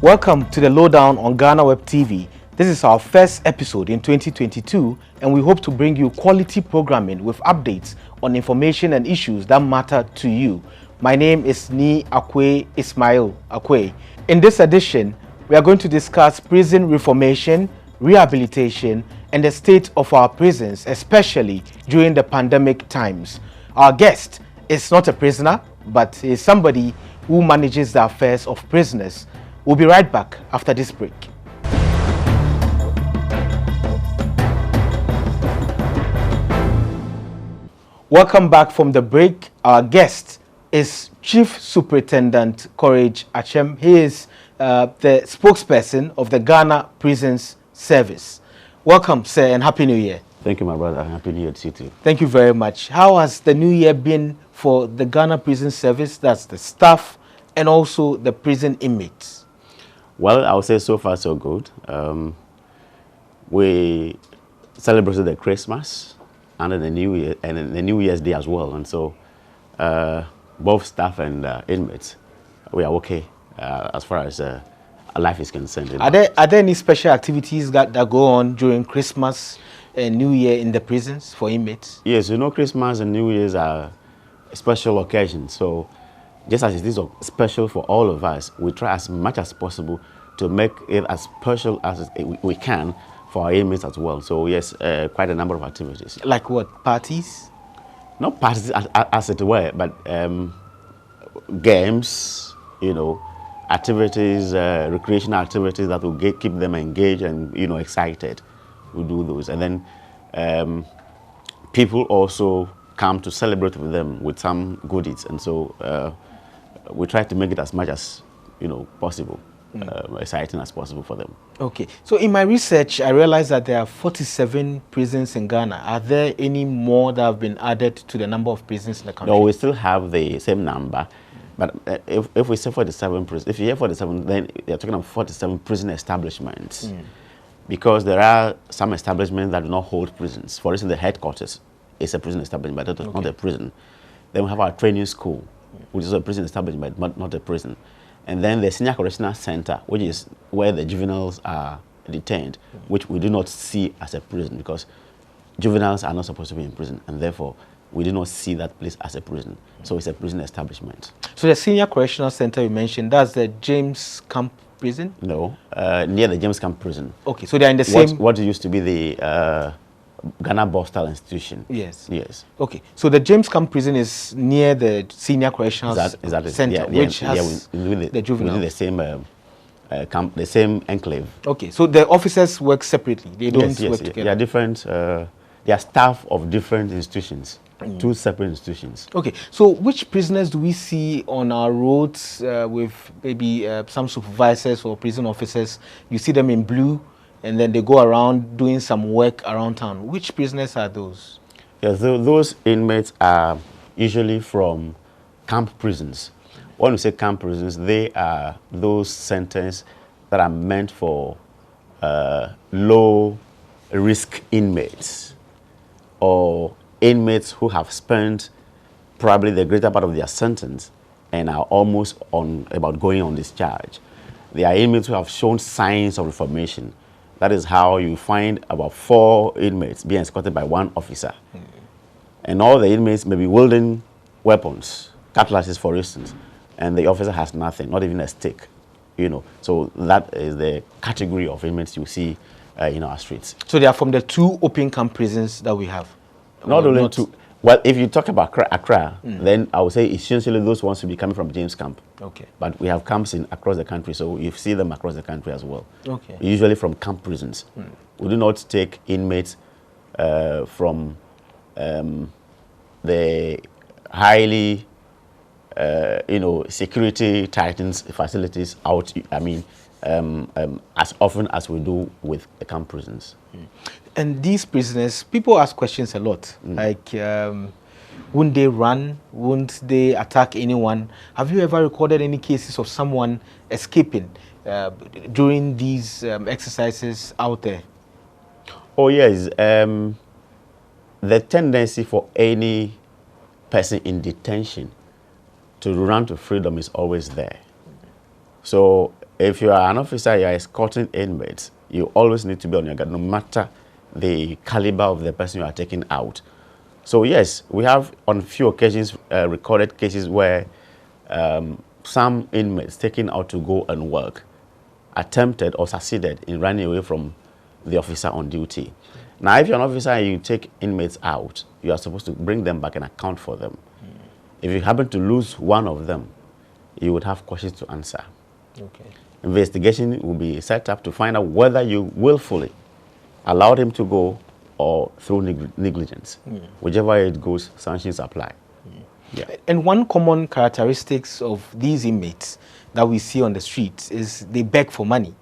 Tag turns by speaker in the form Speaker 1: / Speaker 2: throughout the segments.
Speaker 1: Welcome to the Lowdown on Ghana Web TV. This is our first episode in 2022, and we hope to bring you quality programming with updates on information and issues that matter to you. My name is Nii Akwei Ismail Akwei. In this edition, we are going to discuss prison reformation, rehabilitation, and the state of our prisons, especially during the pandemic times. Our guest is not a prisoner, but is somebody who manages the affairs of prisoners. We'll be right back after this break. Welcome back from the break. Our guest is Chief Superintendent Courage Atsem. He is the spokesperson of the Ghana Prisons Service. Welcome, sir, and Happy New Year.
Speaker 2: Thank you, my brother. Happy New Year to you too.
Speaker 1: Thank you very much. How has the new year been for the Ghana Prison Service? That's the staff and also the prison inmates.
Speaker 2: Well, I would say so far so good. We celebrated the Christmas and the New Year and the New Year's Day as well, and so both staff and inmates, we are okay as far as life is concerned.
Speaker 1: Are there any special activities that go on during Christmas and New Year in the prisons for inmates?
Speaker 2: Yes, you know, Christmas and New Year's are special occasions. So just as it is special for all of us, we try as much as possible to make it as special as we can for our inmates as well. So yes, quite a number of activities.
Speaker 1: Like what? Parties?
Speaker 2: Not parties as it were, but games, you know, activities, recreational activities that will keep them engaged and, you know, excited. We do those. And then people also come to celebrate with them with some goodies. And so we try to make it as much as, you know, possible, exciting as possible for them.
Speaker 1: Okay. So in my research, I realized that there are 47 prisons in Ghana. Are there any more that have been added to the number of prisons in the country?
Speaker 2: No, we still have the same number. But if we say 47 prisons, if you hear 47, then you're talking about 47 prison establishments. Because there are some establishments that do not hold prisons. For instance, the headquarters is a prison establishment, but it's not a prison. Then we have our training school, which is a prison establishment, but not a prison. And then the Senior Correctional Center, which is where the juveniles are detained, which we do not see as a prison because juveniles are not supposed to be in prison, and therefore we do not see that place as a prison. So it's a prison establishment. So
Speaker 1: the Senior Correctional Center you mentioned, that's the James Camp Prison?
Speaker 2: No, near the James Camp Prison.
Speaker 1: Okay, so they're in the same...
Speaker 2: What used to be the Ghana Bostal Institution.
Speaker 1: Yes.
Speaker 2: Yes.
Speaker 1: Okay, so the James Camp Prison is near the Senior Correctional Center, which has the juvenile.
Speaker 2: Within the same camp, the same enclave.
Speaker 1: Okay, so the officers work separately. They don't work together.
Speaker 2: They are different. They are staff of different institutions. Two separate institutions.
Speaker 1: Okay, so which prisoners do we see on our roads with maybe some supervisors or prison officers? You see them in blue, and then they go around doing some work around town. Which prisoners are those?
Speaker 2: Yes, those inmates are usually from camp prisons. When we say camp prisons, they are those centers that are meant for low-risk inmates or inmates who have spent probably the greater part of their sentence and are almost about going on discharge. They are inmates who have shown signs of reformation. That is how you find about 4 inmates being escorted by 1 officer. And all the inmates may be wielding weapons, cutlasses for instance, and the officer has nothing, not even a stick. You know, so that is the category of inmates you see in our streets.
Speaker 1: So they are from the 2 open camp prisons that we have?
Speaker 2: Not only 2. Well, if you talk about Accra, then I would say essentially those ones will be coming from James Camp. Okay. But we have camps across the country, so you see them across the country as well. Okay. Usually from camp prisons. We do not take inmates from the highly, security tightens facilities out. I mean, as often as we do with the camp prisons.
Speaker 1: And these prisoners, people ask questions a lot, like, wouldn't they run? Wouldn't they attack anyone? Have you ever recorded any cases of someone escaping during these exercises out there?
Speaker 2: Oh, yes. The tendency for any person in detention to run to freedom is always there. So if you are an officer, you are escorting inmates, you always need to be on your guard, no matter the caliber of the person you are taking out. So yes, we have on few occasions recorded cases where some inmates taken out to go and work attempted or succeeded in running away from the officer on duty. Now, if you're an officer and you take inmates out, you are supposed to bring them back and account for them. If you happen to lose one of them, you would have questions to answer.
Speaker 1: Okay.
Speaker 2: Investigation will be set up to find out whether you willfully allowed him to go or through negligence. Whichever way it goes, sanctions apply. Yeah.
Speaker 1: And one common characteristics of these inmates that we see on the streets is they beg for money.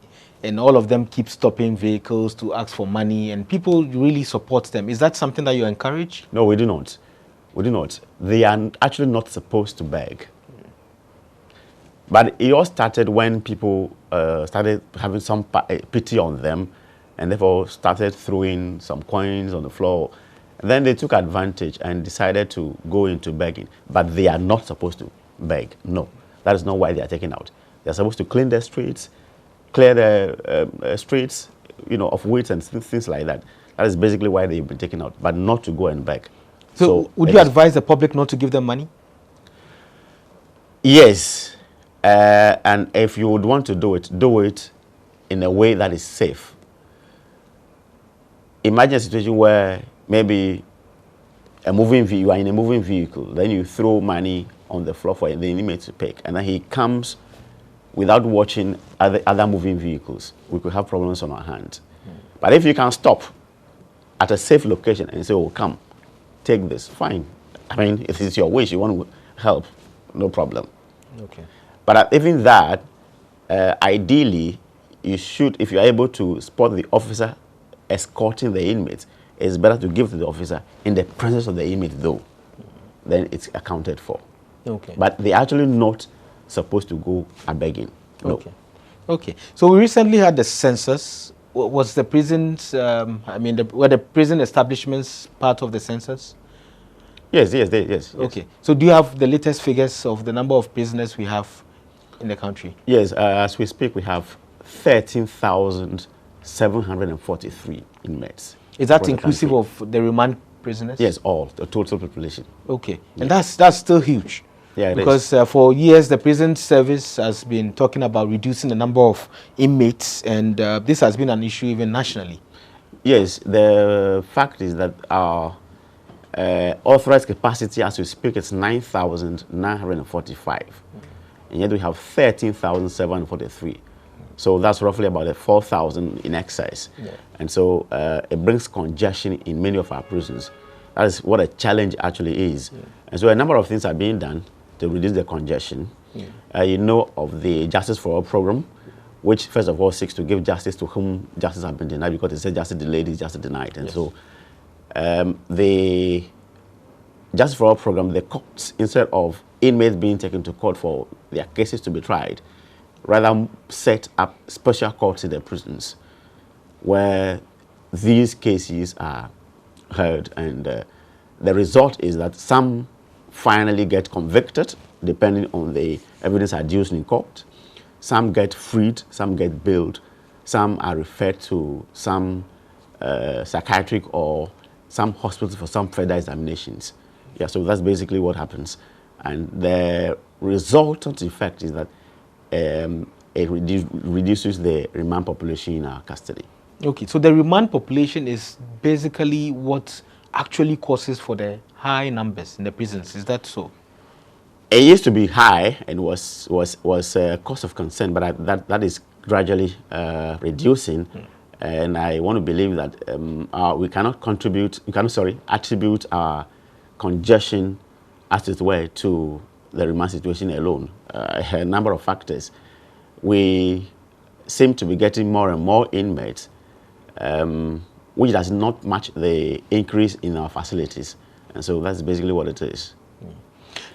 Speaker 1: And all of them keep stopping vehicles to ask for money, and people really support them. Is that something that you encourage?
Speaker 2: No, we do not. We do not. They are actually not supposed to beg. But it all started when people started having some pity on them, and therefore started throwing some coins on the floor. And then they took advantage and decided to go into begging. But they are not supposed to beg. No, that is not why they are taken out. They are supposed to clean the streets, clear the streets, of weeds and things like that. That is basically why they've been taken out, but not to go and beg.
Speaker 1: So would you advise the public not to give them money?
Speaker 2: Yes. And if you would want to do it in a way that is safe. Imagine a situation where maybe you are in a moving vehicle, then you throw money on the floor for the inmate to pick, and then he comes without watching other moving vehicles. We could have problems on our hands. But if you can stop at a safe location and say, oh, come, take this, fine. I mean, if it's your wish, you want to help, no problem.
Speaker 1: Okay.
Speaker 2: But even that, ideally, you should, if you are able to spot the officer escorting the inmates, it's better to give to the officer in the presence of the inmate, though. Then it's accounted for.
Speaker 1: Okay.
Speaker 2: But they're actually not supposed to go a begging. No.
Speaker 1: Okay. Okay. So we recently had the census. Was the prisons, were the prison establishments part of the census?
Speaker 2: Yes, yes.
Speaker 1: Okay. So do you have the latest figures of the number of prisoners we have in the country?
Speaker 2: Yes, as we speak, we have 13,743 inmates.
Speaker 1: Is that inclusive of the remand prisoners?
Speaker 2: Yes, all, the total population.
Speaker 1: Okay. Yeah. And that's still huge.
Speaker 2: Yeah,
Speaker 1: because for years, the prison service has been talking about reducing the number of inmates, and this has been an issue even nationally.
Speaker 2: Yes, the fact is that our authorized capacity as we speak is 9,945. And yet we have 13,743. So that's roughly about 4,000 in excess. Yeah. And so it brings congestion in many of our prisons. That is what a challenge actually is. Yeah. And so a number of things are being done to reduce the congestion. Yeah. You know of the Justice for All program, which first of all seeks to give justice to whom justice has been denied, because it says justice delayed is justice denied. And yes. So the Justice for All program, the courts, instead of inmates being taken to court for their cases to be tried, rather set up special courts in the prisons where these cases are heard, and the result is that some finally get convicted depending on the evidence adduced in court. Some get freed, some get bailed, some are referred to some psychiatric or some hospitals for some further examinations. Yeah, so that's basically what happens. And the resultant effect is that it reduces the remand population in our custody. Okay,
Speaker 1: so the remand population is basically what actually causes for the high numbers in the prisons. Is that so?
Speaker 2: It used to be high and was a cause of concern, but that is gradually reducing. And I want to believe that we cannot attribute our congestion, as it were, to the remand situation alone. A number of factors. We seem to be getting more and more inmates, which does not match the increase in our facilities. And so that's basically what it is.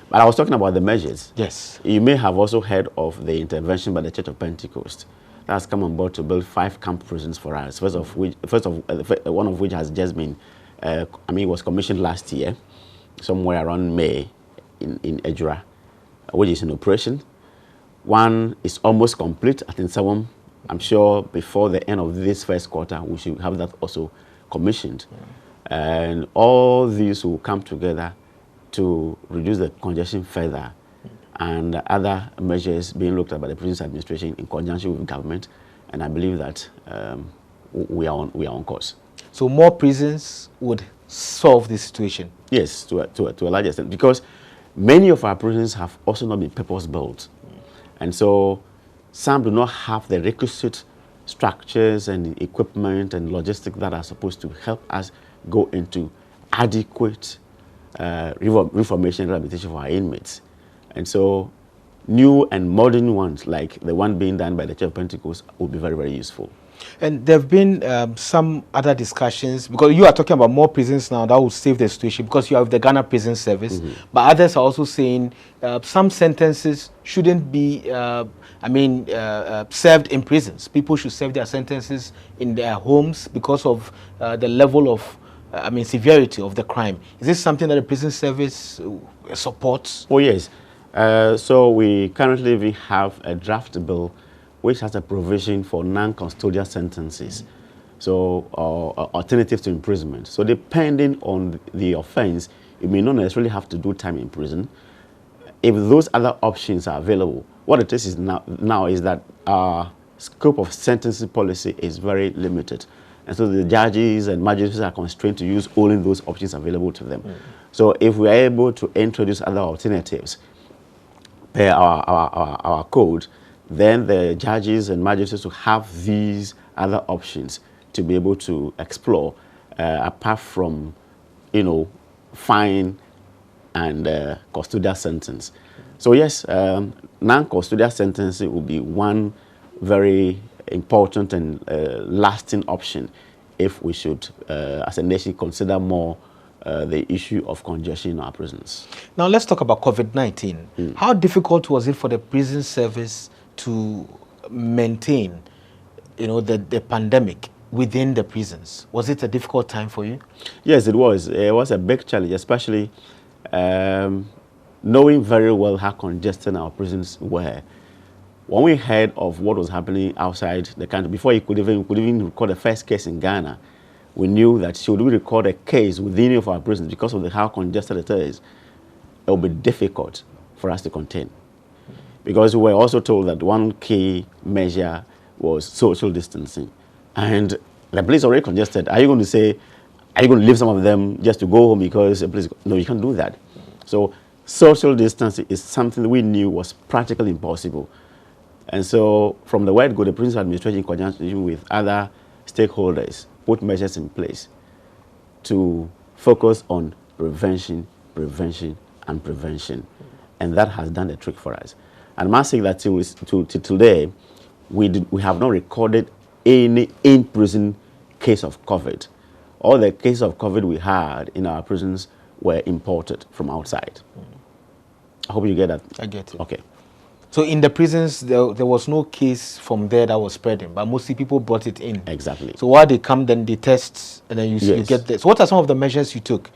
Speaker 2: But I was talking about the measures.
Speaker 1: Yes.
Speaker 2: You may have also heard of the intervention by the Church of Pentecost that has come on board to build 5 camp prisons for us. One of which has just been, it was commissioned last year, somewhere around May in Ejura, which is in operation. One is almost complete. I think someone, I'm sure before the end of this first quarter, we should have that also commissioned. And all these will come together to reduce the congestion further, and other measures being looked at by the Prisons Administration in conjunction with government. And I believe that we are on course.
Speaker 1: So more prisons would solve this situation?
Speaker 2: Yes, to a large extent, because many of our prisons have also not been purpose-built. And so some do not have the requisite structures and equipment and logistics that are supposed to help us go into adequate reformation rehabilitation for our inmates. And so new and modern ones, like the one being done by the Church of Pentecost, will be very, very useful.
Speaker 1: And there have been some other discussions, because you are talking about more prisons now that will save the situation because you have the Ghana Prison Service, but others are also saying some sentences shouldn't be served in prisons. People should serve their sentences in their homes because of the level of severity of the crime. Is this something that the Prison Service supports?
Speaker 2: Oh, yes. So we currently have a draft bill which has a provision for non-custodial sentences, so alternatives to imprisonment. So depending on the offense, you may not necessarily have to do time in prison. If those other options are available, what it is now is that our scope of sentencing policy is very limited. And so the judges and magistrates are constrained to use only those options available to them. So if we are able to introduce other alternatives per our code, then the judges and magistrates will have these other options to be able to explore, apart from, fine and custodial sentence. So yes, non-custodial sentencing will be one very important and lasting option if we should, as a nation, consider more the issue of congestion in our prisons.
Speaker 1: Now let's talk about COVID-19. How difficult was it for the prison service to maintain, the pandemic within the prisons? Was it a difficult time for you?
Speaker 2: Yes, it was. It was a big challenge, especially knowing very well how congested our prisons were. When we heard of what was happening outside the country, before we could even record the first case in Ghana, we knew that should we record a case within any of our prisons, because of how congested it is, it will be difficult for us to contain. Because we were also told that one key measure was social distancing. And the place is already congested. Are you going to leave some of them just to go home because the place? No, you can't do that. So social distancing is something we knew was practically impossible. And so from the word go, the Prison Administration, in conjunction with other stakeholders, put measures in place to focus on prevention, prevention, and prevention. And that has done the trick for us. And I must say that till today, we have not recorded any in-prison case of COVID. All the cases of COVID we had in our prisons were imported from outside. I hope you get that.
Speaker 1: I get it.
Speaker 2: Okay.
Speaker 1: So in the prisons, there was no case from there that was spreading, but mostly people brought it in.
Speaker 2: Exactly.
Speaker 1: So while they come, then they test, and then you get this. So what are some of the measures you took?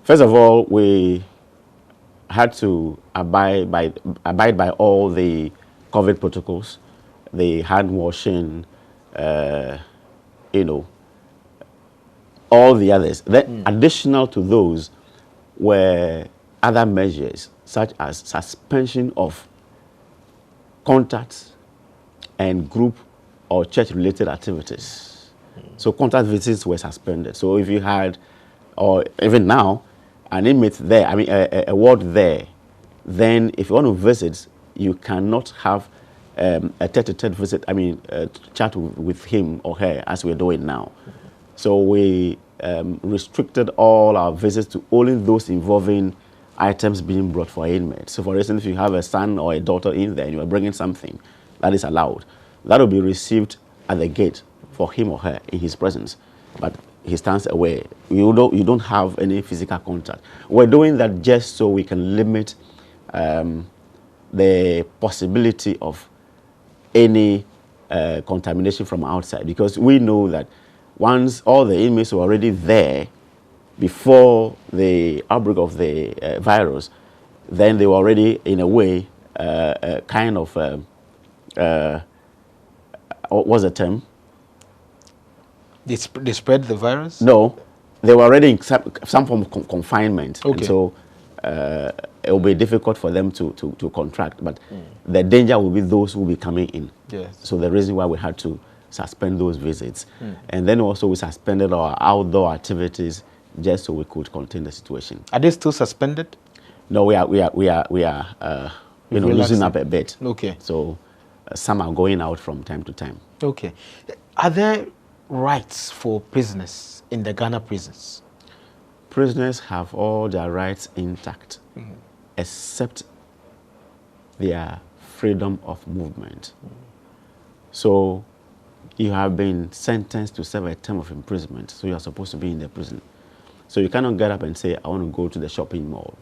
Speaker 2: First of all, we had to abide by all the COVID protocols, the hand washing, all the others. Then additional to those were other measures, such as suspension of contacts and group or church-related activities. So contact visits were suspended. So if you had, or even now, an inmate there, a ward there, then if you want to visit, you cannot have a tete-a-tete visit, chat with him or her as we're doing now. So we restricted all our visits to only those involving items being brought for inmates. So for instance, if you have a son or a daughter in there and you are bringing something, that is allowed. That will be received at the gate for him or her in his presence. But he stands away. You don't have any physical contact. We're doing that just so we can limit the possibility of any contamination from outside, because we know that once all the inmates were already there before the outbreak of the virus, then they were already, in a way, kind of, what's the term?
Speaker 1: They spread the virus?
Speaker 2: No, they were already in some form of confinement.
Speaker 1: Okay.
Speaker 2: And so it will be difficult for them to contract. But the danger will be those who will be coming in.
Speaker 1: Yes.
Speaker 2: So the reason why we had to suspend those visits. And then also we suspended our outdoor activities just so we could contain the situation.
Speaker 1: Are they still suspended?
Speaker 2: No, we are loosening up a bit.
Speaker 1: Okay.
Speaker 2: So some are going out from time to time.
Speaker 1: Okay. Are there rights for prisoners in the Ghana prisons?
Speaker 2: Prisoners have all their rights intact, except their freedom of movement. So you have been sentenced to serve a term of imprisonment, so you are supposed to be in the prison. So you cannot get up and say, I want to go to the shopping mall.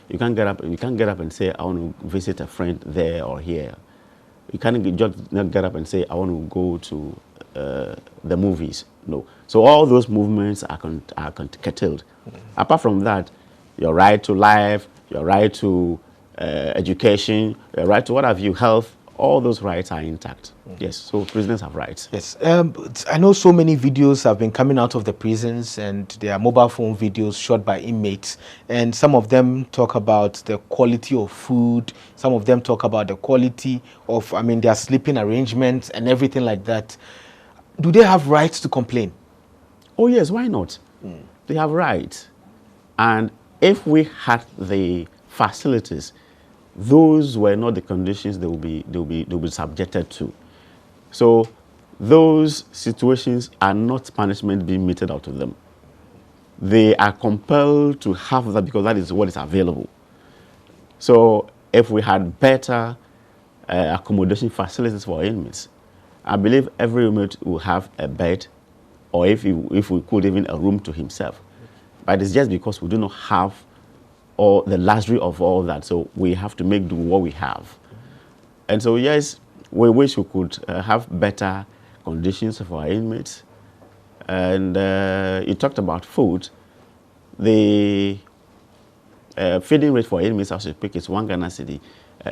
Speaker 2: You can't get up and say, I want to visit a friend there or here. You can't just not get up and say, I want to go to the movies. No. So all those movements are curtailed. Apart from that, your right to life, your right to education, your right to what have you, health, all those rights are intact. Yes, so prisoners have rights.
Speaker 1: Yes. I know so many videos have been coming out of the prisons, and there are mobile phone videos shot by inmates, and some of them talk about the quality of food, some of them talk about the quality of, their sleeping arrangements and everything like that. Do they have rights to complain?
Speaker 2: Oh yes, why not? They have rights. And if we had the facilities, those were not the conditions they'll be subjected to. So those situations are not punishment being meted out of them. They are compelled to have that because that is what is available. So if we had better accommodation facilities for inmates, I believe every inmate will have a bed, or if we could, even a room to himself. But it's just because we do not have all the luxury of all that, so we have to make do what we have. And so yes, we wish we could have better conditions for our inmates. And you talked about food. The feeding rate for inmates, I should pick, is 1 Ghana cedi,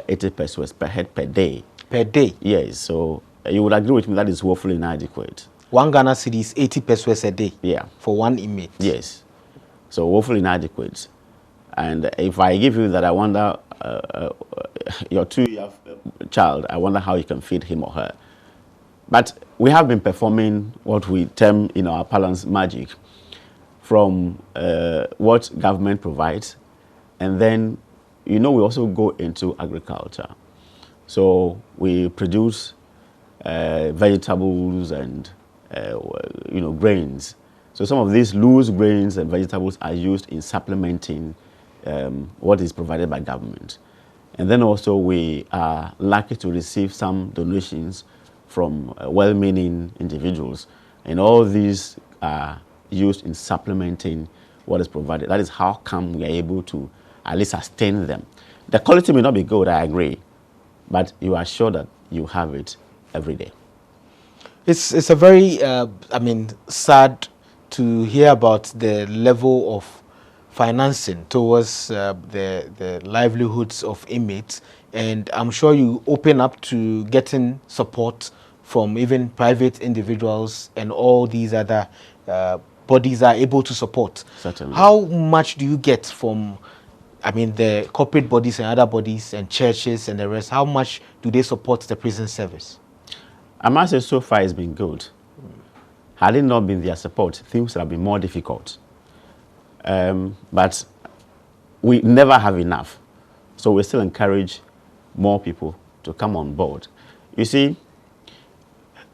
Speaker 2: 80 pesos per head per day.
Speaker 1: Per day?
Speaker 2: Yes, so you would agree with me that is woefully inadequate.
Speaker 1: 1 Ghana cedi is 80 pesos a day?
Speaker 2: Yeah.
Speaker 1: For one inmate?
Speaker 2: Yes. So woefully inadequate. And if I give you that, I wonder, your 2-year child, I wonder how you can feed him or her. But we have been performing what we term in our parlance magic, from what government provides, and then, we also go into agriculture. So we produce vegetables and, grains. So some of these loose grains and vegetables are used in supplementing what is provided by government. And then also we are lucky to receive some donations from well-meaning individuals. And all these are used in supplementing what is provided. That is how come we are able to at least sustain them. The quality may not be good, I agree, but you are sure that you have it every day.
Speaker 1: It's a very, sad to hear about the level of financing towards the livelihoods of inmates, and I'm sure you open up to getting support from even private individuals, and all these other bodies are able to support.
Speaker 2: Certainly.
Speaker 1: How much do you get from, the corporate bodies and other bodies and churches and the rest? How much do they support the prison service?
Speaker 2: I must say, so far it's been good. Had it not been their support, things would have been more difficult. But we never have enough. So we still encourage more people to come on board. You see,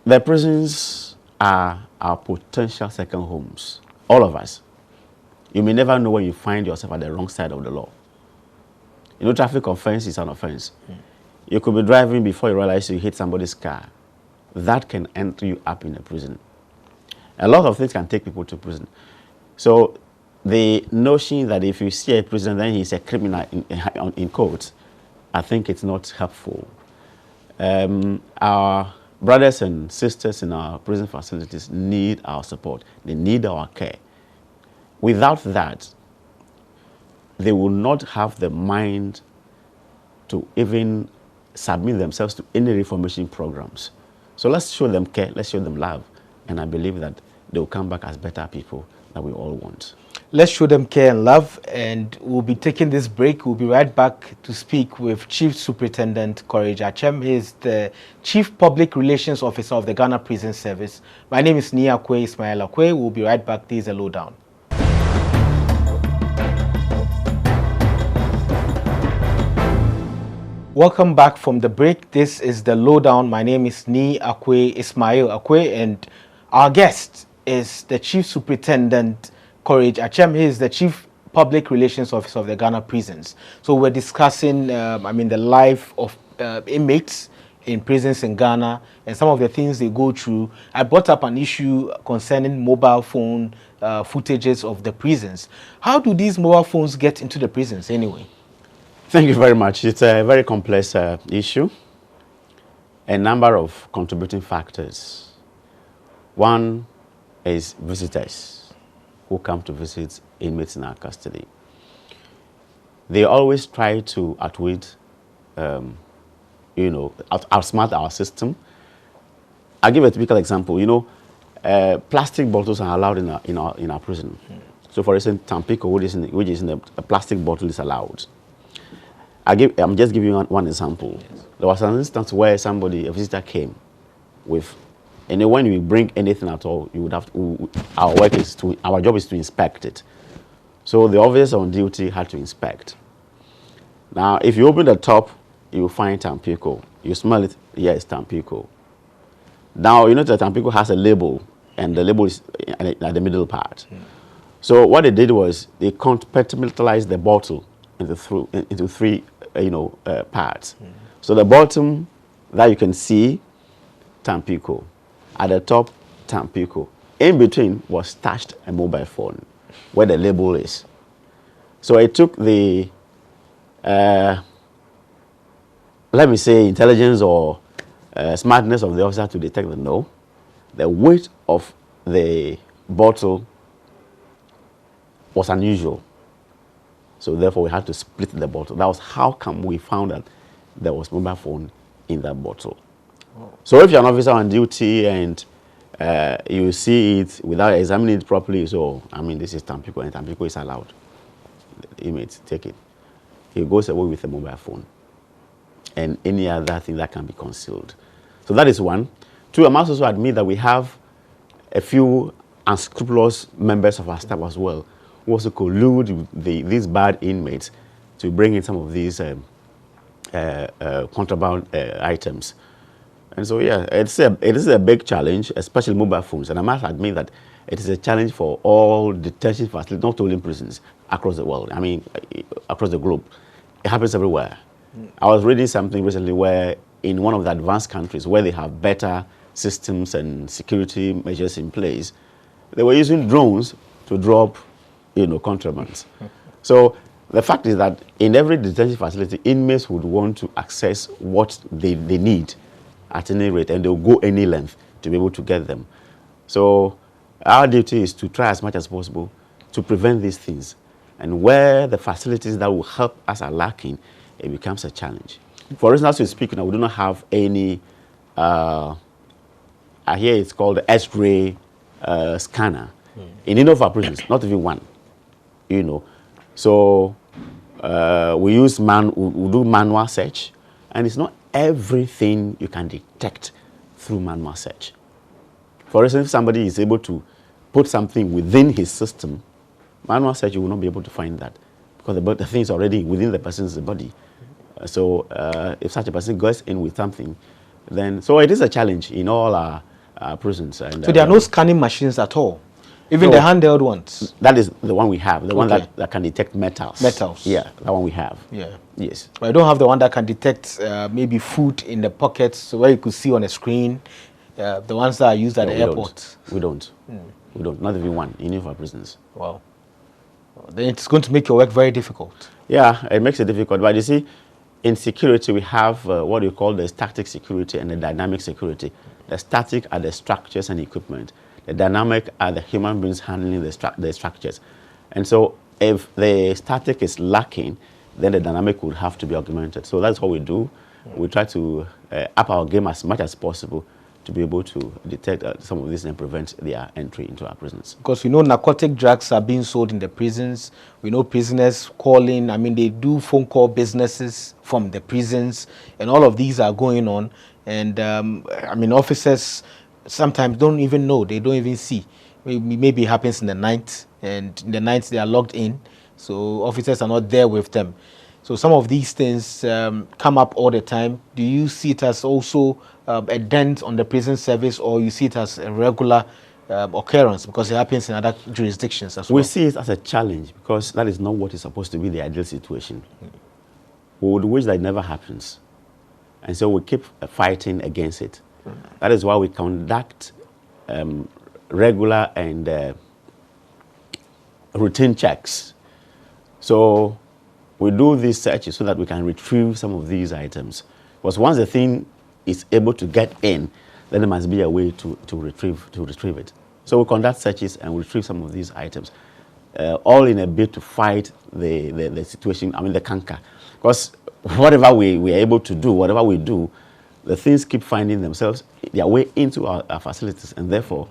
Speaker 2: the prisons are our potential second homes. All of us. You may never know when you find yourself at the wrong side of the law. Traffic offense is an offense. You could be driving before you realize you hit somebody's car. That can enter you up in a prison. A lot of things can take people to prison. So the notion that if you see a prisoner, then he's a criminal in court, I think it's not helpful. Our brothers and sisters in our prison facilities need our support. They need our care. Without that, they will not have the mind to even submit themselves to any reformation programs. So let's show them care, let's show them love, and I believe that they will come back as better people that we all want.
Speaker 1: Let's show them care and love, and we'll be taking this break. We'll be right back to speak with Chief Superintendent Courage Atsem. He is the Chief Public Relations Officer of the Ghana Prison Service. My name is Nii Akwei Ismail Akwei. We'll be right back. This is a Lowdown. Welcome back from the break. This is the Lowdown. My name is Nii Akwei Ismail Akwei, and our guest is the Chief Superintendent Courage Atsem. He is the Chief Public Relations Officer of the Ghana Prisons. So we're discussing, the life of inmates in prisons in Ghana and some of the things they go through. I brought up an issue concerning mobile phone footages of the prisons. How do these mobile phones get into the prisons anyway?
Speaker 2: Thank you very much. It's a very complex issue. A number of contributing factors. One is visitors who come to visit inmates in our custody. They always try to outwit, outsmart our system. I'll give a typical example. Plastic bottles are allowed in our prison. So, for instance, Tampico, which is in a plastic bottle, is allowed. I'm just giving you one example. Yes. There was an instance where a visitor came with. And when you bring anything at all, you would have to, our job is to inspect it. So the officer on duty had to inspect. Now, if you open the top, you will find Tampico. You smell it, yes, Tampico. Now, you know that Tampico has a label, and the label is at the middle part. So what they did was they compartmentalized the bottle into three parts. So the bottom that you can see, Tampico. At the top, Tampico. In between was stashed a mobile phone where the label is. So it took the, let me say, intelligence or smartness of the officer to detect the weight of the bottle was unusual. So therefore, we had to split the bottle. That was how come we found that there was mobile phone in that bottle. So if you're an officer on duty and you see it without examining it properly, so, this is Tampico, and Tampico is allowed. The inmates take it. He goes away with a mobile phone and any other thing that can be concealed. So that is one. Two, I must also admit that we have a few unscrupulous members of our staff as well who also collude with these bad inmates to bring in some of these contraband items. And so, yeah, it is a big challenge, especially mobile phones. And I must admit that it is a challenge for all detention facilities, not only in prisons, across the world. Across the globe. It happens everywhere. I was reading something recently where in one of the advanced countries where they have better systems and security measures in place, they were using drones to drop, contrabands. So the fact is that in every detention facility, inmates would want to access what they need at any rate, and they'll go any length to be able to get them. So our duty is to try as much as possible to prevent these things. And where the facilities that will help us are lacking, it becomes a challenge. For instance, as we speak now, we do not have any, I hear it's called the X-ray scanner in any of our prisons, not even one, So we do manual search, and it's not everything you can detect through manual search. For instance, if somebody is able to put something within his system, manual search, you will not be able to find that because the thing is already within the person's body. So if such a person goes in with something, then, so it is a challenge in all our prisons. And,
Speaker 1: so there are no scanning machines at all? Even the handheld ones?
Speaker 2: That is the one we have, the one that can detect metals.
Speaker 1: Metals?
Speaker 2: Yeah, that one we have.
Speaker 1: Yeah.
Speaker 2: Yes.
Speaker 1: But I don't have the one that can detect maybe food in the pockets, so where you could see on a screen, the ones that are used at the airport.
Speaker 2: We don't. We don't. Not even one in any of our prisons.
Speaker 1: Wow. Then it's going to make your work very difficult.
Speaker 2: Yeah, it makes it difficult. But you see, in security, we have what you call the static security and the dynamic security. The static are the structures and equipment. The dynamic are the human beings handling the structures. And so if the static is lacking, then the dynamic would have to be augmented. So that's what we do. We try to up our game as much as possible to be able to detect some of this and prevent their entry into our prisons.
Speaker 1: Because we know narcotic drugs are being sold in the prisons. We know prisoners calling. I mean, they do phone call businesses from the prisons, and all of these are going on. And I mean, officers sometimes don't even know. They don't even see. Maybe it happens in the night, and in the night they are locked in, so officers are not there with them. So some of these things come up all the time. Do you see it as also a dent on the prison service, or you see it as a regular occurrence because it happens in other jurisdictions as well?
Speaker 2: We see it as a challenge because that is not what is supposed to be the ideal situation. We would wish that it never happens. And so we keep fighting against it. That is why we conduct regular and routine checks. So we do these searches so that we can retrieve some of these items. Because once the thing is able to get in, then there must be a way to retrieve it. So we conduct searches and retrieve some of these items, all in a bid to fight the situation, I mean the canker. Because whatever we are able to do, whatever we do, the things keep finding themselves their way into our facilities, and therefore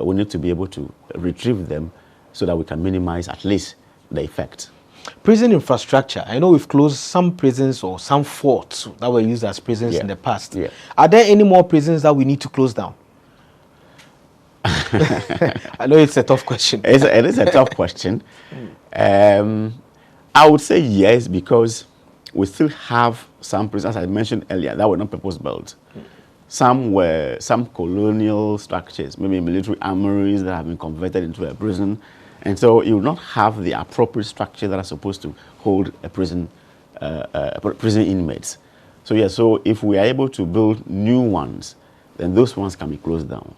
Speaker 2: we need to be able to retrieve them so that we can minimize at least the effect.
Speaker 1: Prison infrastructure. I know we've closed some prisons or some forts that were used as prisons in the past. Are there any more prisons that we need to close down? I know it's a tough question.
Speaker 2: It is a tough question. I would say yes, because we still have some prisons, as I mentioned earlier, that were not purpose-built. Some were colonial structures, maybe military armories that have been converted into a prison. And so you will not have the appropriate structure that are supposed to hold a prison inmates. So yeah, so if we are able to build new ones, then those ones can be closed down.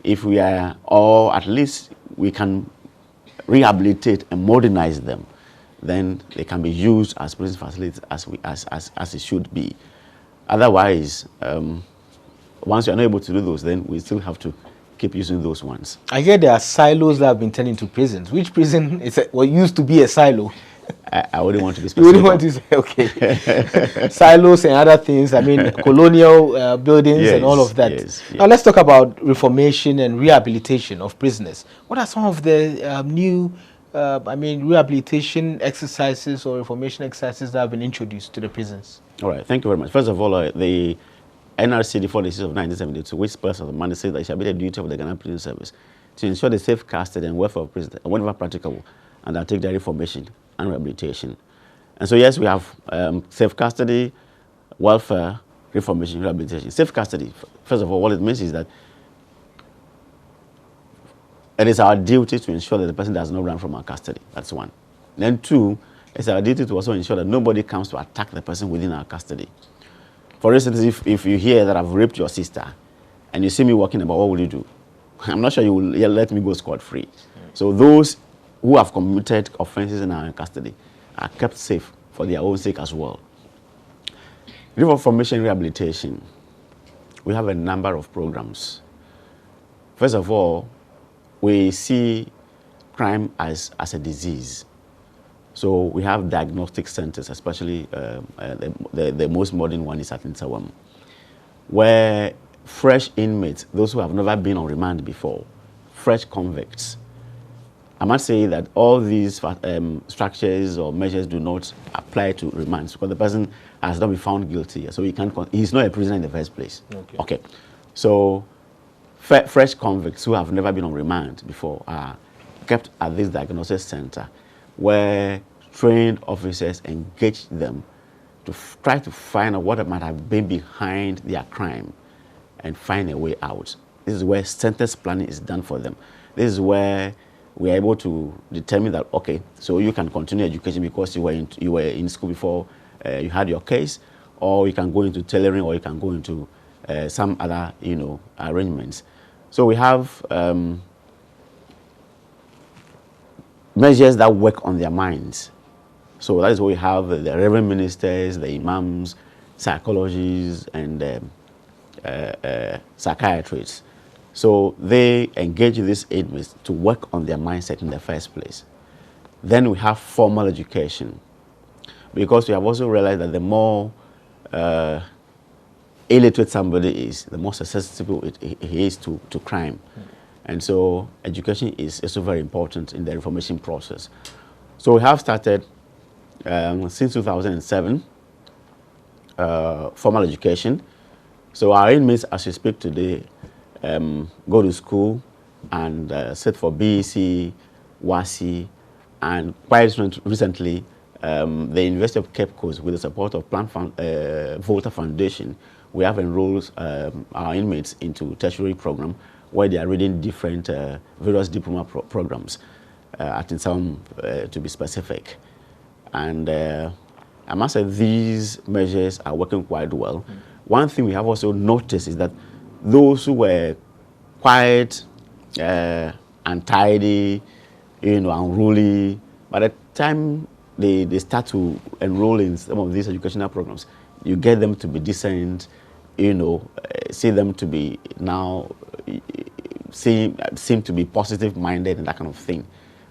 Speaker 2: If we are, or at least we can rehabilitate and modernize them, then they can be used as prison facilities as it should be. Otherwise, once you are not able to do those, then we still have to keep using those ones.
Speaker 1: I hear there are silos that have been turned into prisons. Which prison is what used to be a silo?
Speaker 2: I wouldn't want to be
Speaker 1: You
Speaker 2: specific.
Speaker 1: wouldn't want to say, okay. Silos and other things, I mean, colonial buildings and all of that.
Speaker 2: Yes.
Speaker 1: Now let's talk about reformation and rehabilitation of prisoners. What are some of the new, rehabilitation exercises or reformation exercises that have been introduced to the prisons?
Speaker 2: All right, thank you very much. First of all, the NRC 46 of 1972, which spells out the mandate, says that it shall be the duty of the Ghana Prison Service to ensure the safe custody and welfare of prisoners, and whenever practicable, and undertake their reformation and rehabilitation. And so, yes, we have safe custody, welfare, reformation, rehabilitation. Safe custody, first of all, what it means is that it is our duty to ensure that the person does not run from our custody. That's one. Then two, it's our duty to also ensure that nobody comes to attack the person within our custody. For instance, if you hear that I've raped your sister and you see me walking about, what will you do? I'm not sure you will let me go scot-free. So those who have committed offenses in our custody are kept safe for their own sake as well. Reformation rehabilitation, we have a number of programs. First of all, we see crime as a disease. So we have diagnostic centers, especially the most modern one is at Atsem, where fresh inmates, those who have never been on remand before, fresh convicts. I must say that all these structures or measures do not apply to remands because the person has not been found guilty, so he's not a prisoner in the first place. Okay. So fresh convicts who have never been on remand before are kept at this diagnosis center, where trained officers engage them to try to find out what might have been behind their crime and find a way out. This is where sentence planning is done for them. This is where we are able to determine that, okay, so you can continue education because you were in school before you had your case, or you can go into tailoring, or you can go into some other, arrangements. So we have measures that work on their minds. So that is why we have the reverend ministers, the imams, psychologists, and psychiatrists. So they engage these inmates to work on their mindset in the first place. Then we have formal education. because we have also realized that the more illiterate somebody is, the more susceptible he is to crime. And so education is also very important in the reformation process. So we have started since 2007 formal education. So our inmates, as we speak today, go to school and sit for BEC, WASI, and quite recently, the University of Cape Coast, with the support of Volta Foundation, we have enrolled our inmates into tertiary program where they are reading different various diploma programs, at Atsem, to be specific. And I must say these measures are working quite well. One thing we have also noticed is that those who were quite untidy, unruly, by the time they start to enroll in some of these educational programs, you get them to be decent, see them to be now seem to be positive minded and that kind of thing.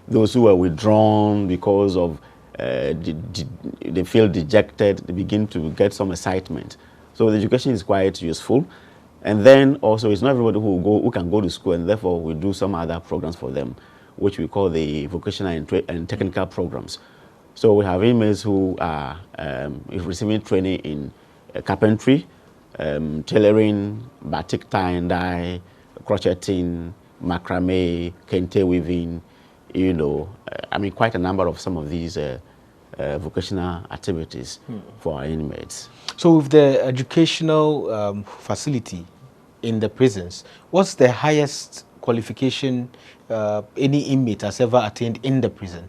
Speaker 2: Those who are withdrawn because of they feel dejected, they begin to get some excitement. So the education is quite useful. And then also it's not everybody who can go to school, and therefore we do some other programs for them, which we call the vocational and technical programs. So we have inmates who are receiving training in carpentry, tailoring, batik tie and dye, crocheting, macrame, kente weaving, quite a number of some of these vocational activities for our inmates.
Speaker 1: So with the educational facility in the prisons, what's the highest qualification any inmate has ever attained in the prison?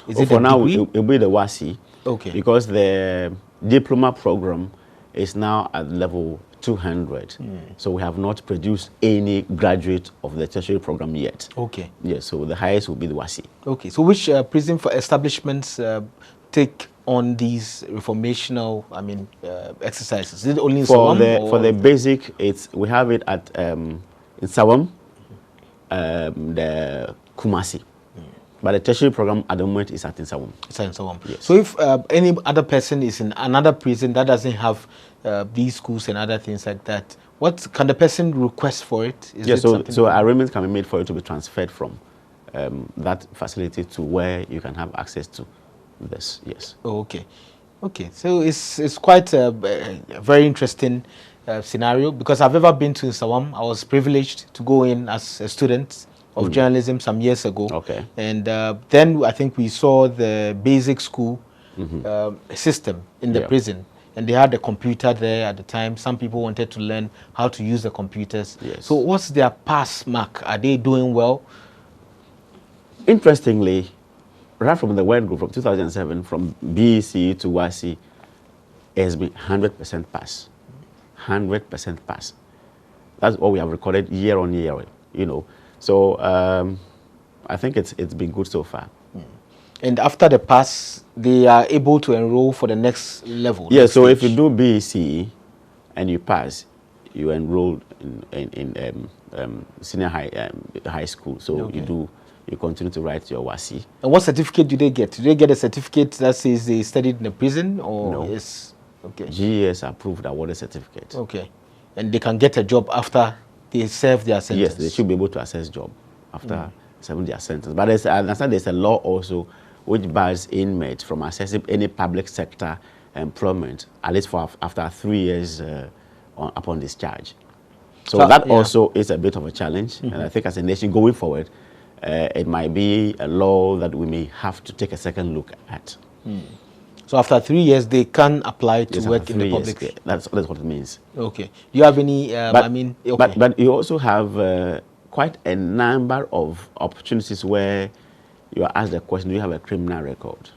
Speaker 1: Is it
Speaker 2: for now,
Speaker 1: degree?
Speaker 2: it will be the WASI.
Speaker 1: Okay.
Speaker 2: Because the diploma program is now at level 200. So we have not produced any graduate of the tertiary program yet.
Speaker 1: Okay.
Speaker 2: Yes, so the highest will be the WASI.
Speaker 1: Okay. So which prison for establishments take on these reformational, exercises? Is it only in Sawam?
Speaker 2: For the basic, we have it at in Sawam, the Kumasi. But the tertiary program at the moment is at Sawam.
Speaker 1: It's in Sawam.
Speaker 2: Yes.
Speaker 1: So if any other person is in another prison that doesn't have these schools and other things like that, what can the person request for it?
Speaker 2: So arrangements can be made for it to be transferred from that facility to where you can have access to this. Yes.
Speaker 1: Oh, okay. Okay. So it's quite a very interesting scenario, because I've ever been to Sawam. I was privileged to go in as a student of journalism some years ago.
Speaker 2: Okay.
Speaker 1: And then I think we saw the basic school system in the prison. And they had a computer there at the time. Some people wanted to learn how to use the computers.
Speaker 2: Yes.
Speaker 1: So what's their pass mark? Are they doing well?
Speaker 2: Interestingly, right from the word group from 2007, from BEC to WASI, it has been 100% pass. 100% pass. That's what we have recorded year on year, So I think it's been good so far.
Speaker 1: And after the pass, they are able to enroll for the next level.
Speaker 2: Yeah, so if you do BEC and you pass, you enroll in senior high school. So you continue to write your WASI.
Speaker 1: And what certificate do they get? Do they get a certificate that says they studied in a prison, or
Speaker 2: no?
Speaker 1: Yes. Okay.
Speaker 2: GES approved awarded certificate.
Speaker 1: Okay. And they can get a job after they serve their sentence?
Speaker 2: Yes, they should be able to access job after serving their sentence. But I understand there's a law also which bars inmates from accessing any public sector employment, at least for after 3 years upon discharge. So that also is a bit of a challenge. And I think as a nation going forward, it might be a law that we may have to take a second look at.
Speaker 1: So after 3 years, they can apply to work in the public.
Speaker 2: Yeah, that's what it means.
Speaker 1: Okay. Do you have any?
Speaker 2: But you also have quite a number of opportunities where you are asked the question: do you have a criminal record?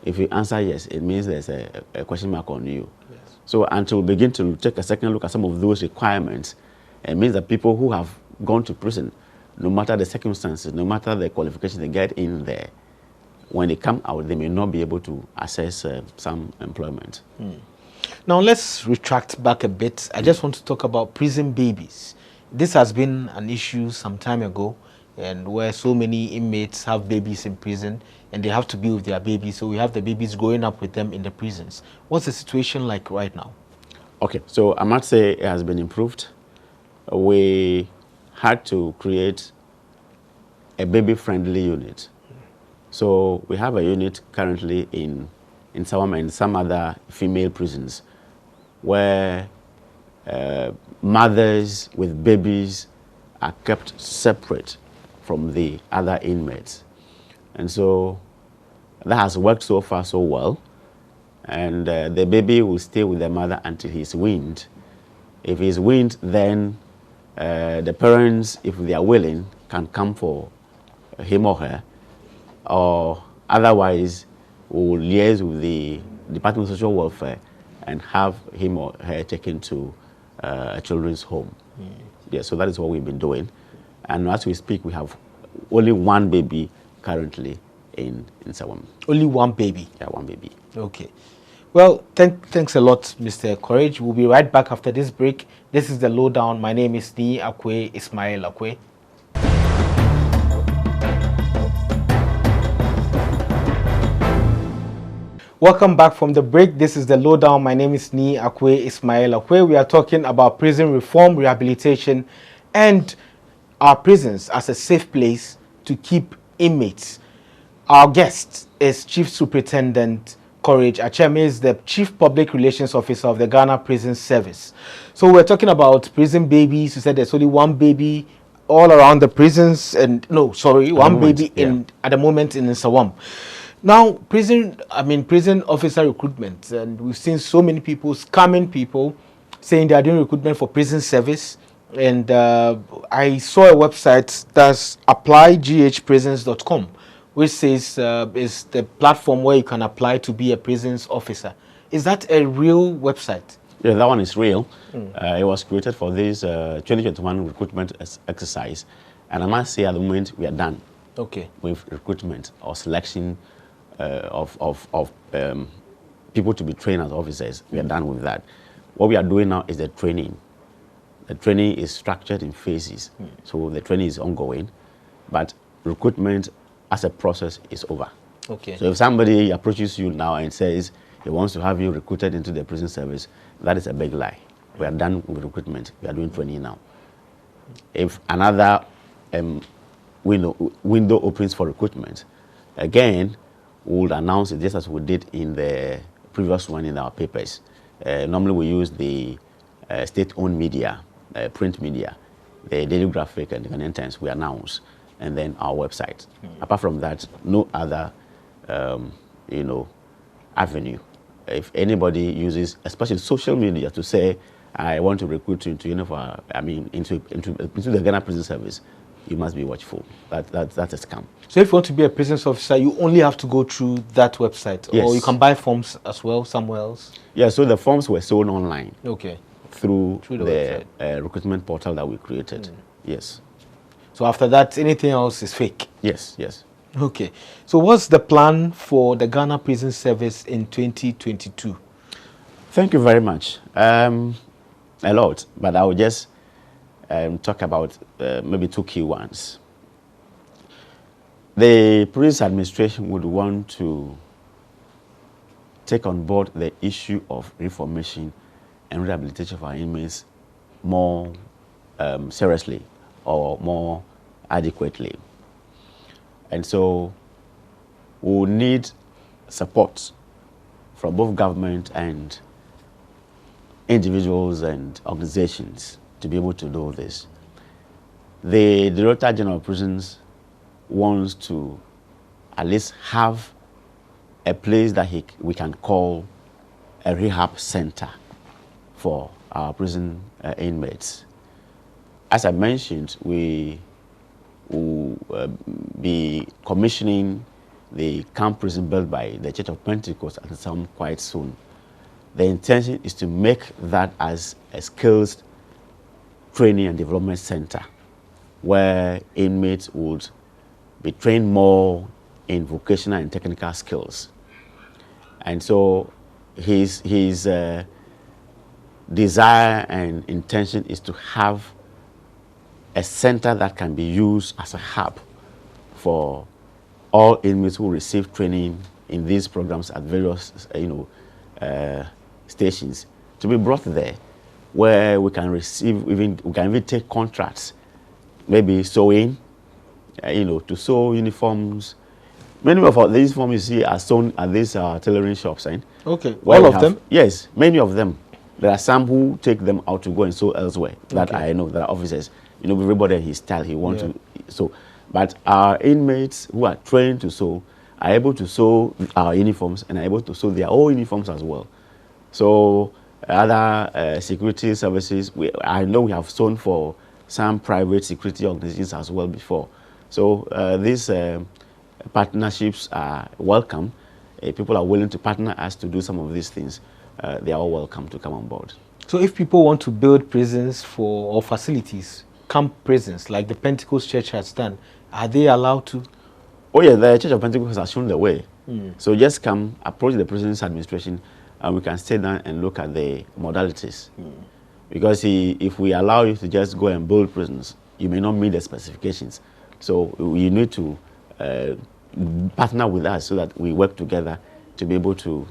Speaker 2: If you answer yes, it means there's a question mark on you. Yes. So until we begin to take a second look at some of those requirements, it means that people who have gone to prison, no matter the circumstances, no matter the qualification they get in there, when they come out, they may not be able to access some employment.
Speaker 1: Now let's retract back a bit. I just want to talk about prison babies. This has been an issue some time ago, and where so many inmates have babies in prison and they have to be with their babies. So we have the babies growing up with them in the prisons. What's the situation like right now?
Speaker 2: Okay, so I must say it has been improved. We had to create a baby-friendly unit. So we have a unit currently in Sawam and some other female prisons where mothers with babies are kept separate from the other inmates. And so that has worked so far so well. And the baby will stay with the mother until he's weaned. If he's weaned, then the parents, if they are willing, can come for him or her, or otherwise we will liaise with the Department of Social Welfare and have him or her taken to a children's home. Yeah, so that is what we've been doing. And as we speak, we have only one baby currently in Sawam.
Speaker 1: Only one baby?
Speaker 2: Yeah, one baby.
Speaker 1: Okay. Well, thanks a lot, Mr. Courage. We'll be right back after this break. This is the Lowdown. My name is Nii Akwei Ismail Akwei. Welcome back from the break. This is the Lowdown. My name is Nii Akwei Ismail Akwei. We are talking about prison reform, rehabilitation, and our prisons as a safe place to keep inmates. Our guest is Chief Superintendent Courage Atsem, is the Chief Public Relations Officer of the Ghana Prison Service. So we're talking about prison babies. You said there's only one baby all around the prisons, and no, sorry, one baby at the moment in Sawam. Now, prison officer recruitment, and we've seen so many people scamming people, saying they are doing recruitment for prison service. And I saw a website that's applyghprisons.com, which says is the platform where you can apply to be a prisons officer. Is that a real website?
Speaker 2: Yeah, that one is real. It was created for this 2021 recruitment exercise. And I must say at the moment we are done with recruitment or selection of people to be trained as officers. We are done with that. What we are doing now is the training. The training is structured in phases. So the training is ongoing, but recruitment as a process is over.
Speaker 1: Okay.
Speaker 2: So if somebody approaches you now and says he wants to have you recruited into the prison service, that is a big lie. We are done with recruitment. We are doing training now. If another window opens for recruitment, again, we will announce it just as we did in the previous one in our papers. Normally we use the state-owned media, print media, the Daily Graphic and the Ghanaian Times, we announce, and then our website. Apart from that, no other, avenue. If anybody uses, especially social media, to say, I want to recruit you into the Ghana Prison Service, you must be watchful. That's a scam.
Speaker 1: So if you want to be a prison officer, you only have to go through that website,
Speaker 2: yes.
Speaker 1: Or you can buy forms as well somewhere else?
Speaker 2: Yeah, so the forms were sold online.
Speaker 1: Okay.
Speaker 2: Through the recruitment portal that we created. Yes.
Speaker 1: So after that, anything else is fake?
Speaker 2: Yes, yes.
Speaker 1: Okay. So what's the plan for the Ghana Prison Service in 2022?
Speaker 2: Thank you very much. A lot, but I will just talk about maybe two key ones. The police administration would want to take on board the issue of reformation and rehabilitation of our inmates more seriously or more adequately. And so we will need support from both government and individuals and organizations to be able to do this. The Director General of Prisons wants to at least have a place that we can call a rehab center for our prison inmates. As I mentioned, we will be commissioning the camp prison built by the Church of Pentecost at Atsem quite soon. The intention is to make that as a skills training and development center where inmates would be trained more in vocational and technical skills. And so his desire and intention is to have a center that can be used as a hub for all inmates who receive training in these programs at various, stations to be brought there, where we can receive we can even take contracts, maybe sewing, to sew uniforms. Many of these uniforms you see are sewn at these tailoring shops, right?
Speaker 1: Okay, all of them?
Speaker 2: Yes, many of them. There are some who take them out to go and sew elsewhere. That I know, that are officers. Everybody and his style, he wants to sew. But our inmates who are trained to sew are able to sew our uniforms and are able to sew their own uniforms as well. So other security services, I know we have sewn for some private security organizations as well before. So these partnerships are welcome. People are willing to partner us to do some of these things. They are all welcome to come on board.
Speaker 1: So if people want to build prisons or facilities, camp prisons, like the Pentecost Church has done, are they allowed to?
Speaker 2: Oh yeah, the Church of Pentecost has shown the way. So just come, approach the prisons administration, and we can sit down and look at the modalities. Because if we allow you to just go and build prisons, you may not meet the specifications. So you need to partner with us so that we work together to be able to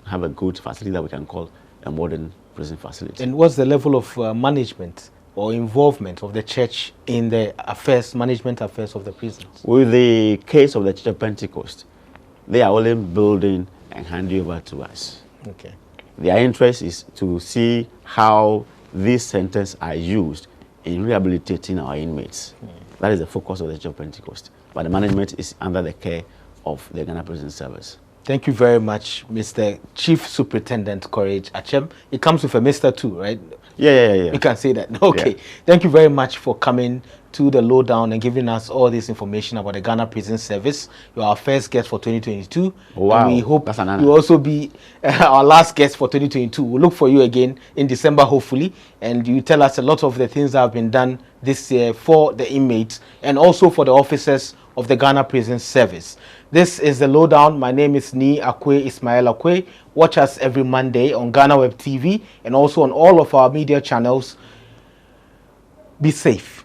Speaker 2: have a good facility that we can call a modern prison facility. And
Speaker 1: what's the level of management or involvement of the church in the management affairs of the prisons?
Speaker 2: With the case of the Church of Pentecost, they are only building and handing over to us.
Speaker 1: Okay.
Speaker 2: Their interest is to see how these centers are used in rehabilitating our inmates. That is the focus of the Church of Pentecost. But the management is under the care of the Ghana Prison Service.
Speaker 1: Thank you very much, Mr. Chief Superintendent Courage Atsem. It comes with a Mr. too, right?
Speaker 2: Yeah.
Speaker 1: You can say that. Okay. Yeah. Thank you very much for coming to the Lowdown and giving us all this information about the Ghana Prison Service. You are our first guest for 2022.
Speaker 2: Wow.
Speaker 1: And we hope you will also be our last guest for 2022. We'll look for you again in December, hopefully. And you tell us a lot of the things that have been done this year for the inmates and also for the officers of the Ghana Prison Service. This is the Lowdown. My name is Nii Akwei Ismail Akwei. Watch us every Monday on Ghana Web TV and also on all of our media channels. Be safe.